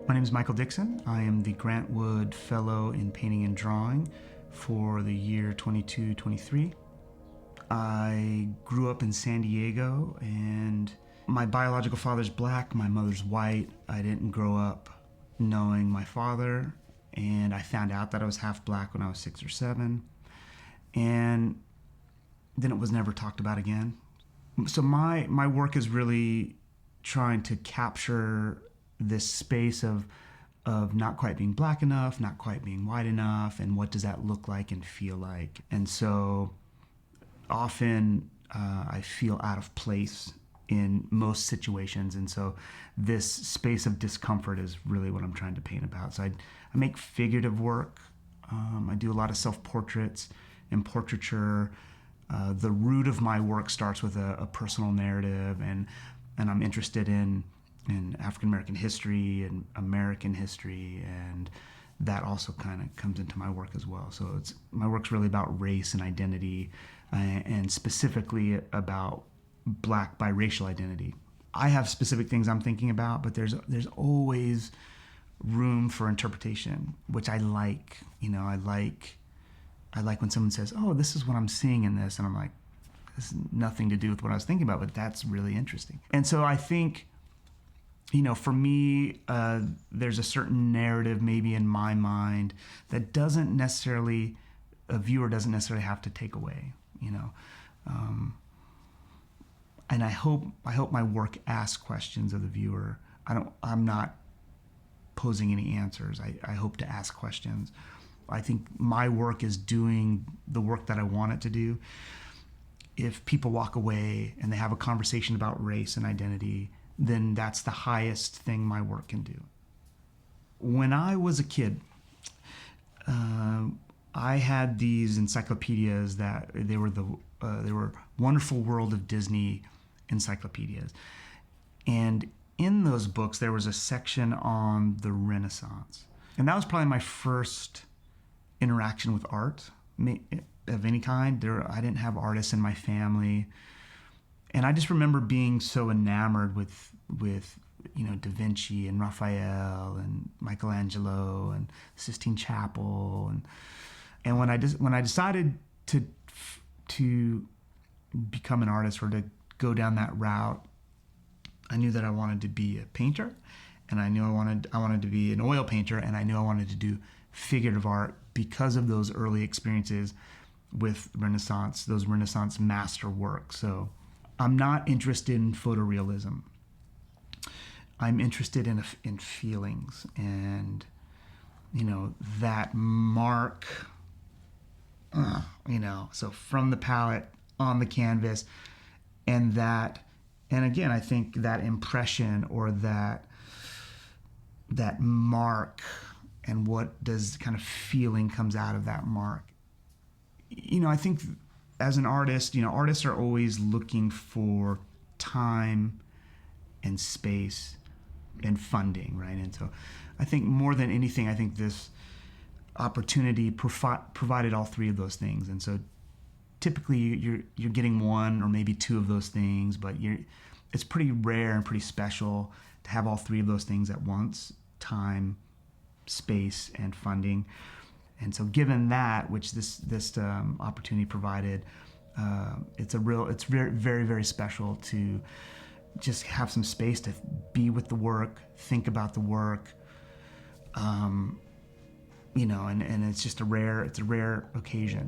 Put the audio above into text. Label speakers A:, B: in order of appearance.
A: My name is Michael Dixon. I am the Grant Wood Fellow in Painting and Drawing for the year 22-23. I grew up in San Diego, and my biological father's black, my mother's white. I didn't grow up knowing my father, and I found out that I was half black when I was 6 or 7, and then it was never talked about again. So my work is really trying to capture this space of not quite being black enough, not quite being white enough, and what does that look like and feel like. And so often I feel out of place in most situations, and so this space of discomfort is really what I'm trying to paint about. So I make figurative work. I do a lot of self-portraits and portraiture. The root of my work starts with a personal narrative, and I'm interested in African-American history and American history, and that also kind of comes into my work as well. So my work's really about race and identity, and specifically about black biracial identity. I have specific things I'm thinking about, but there's always room for interpretation, which I like. I like when someone says, "Oh, this is what I'm seeing in this," and I'm like, "This has nothing to do with what I was thinking about, but that's really interesting." And so I think, for me, there's a certain narrative maybe in my mind that a viewer doesn't necessarily have to take away, and I hope my work asks questions of the viewer. I'm not posing any answers. I hope to ask questions. I think my work is doing the work that I want it to do. If people walk away and they have a conversation about race and identity, then that's the highest thing my work can do. When I was a kid, I had these encyclopedias that they were Wonderful World of Disney encyclopedias. And in those books, there was a section on the Renaissance. And that was probably my first interaction with art of any kind. I didn't have artists in my family. And I just remember being so enamored with Da Vinci and Raphael and Michelangelo and Sistine Chapel. And when I decided to become an artist or to go down that route, I knew that I wanted to be a painter, and I knew I wanted to be an oil painter, and I knew I wanted to do figurative art because of those early experiences with those Renaissance master works. So I'm not interested in photorealism. I'm interested in feelings and, that mark, so from the palette on the canvas, and again, I think that impression or that mark, and what does kind of feeling comes out of that mark. I think as an artist, artists are always looking for time and space and funding, right? And so I think more than anything, I think this opportunity provided all three of those things. And so typically you're getting one or maybe two of those things, but it's pretty rare and pretty special to have all three of those things at once: time, space, and funding. And so given that, which this opportunity provided, it's very, very, very special to just have some space to be with the work, think about the work, and it's just a rare occasion.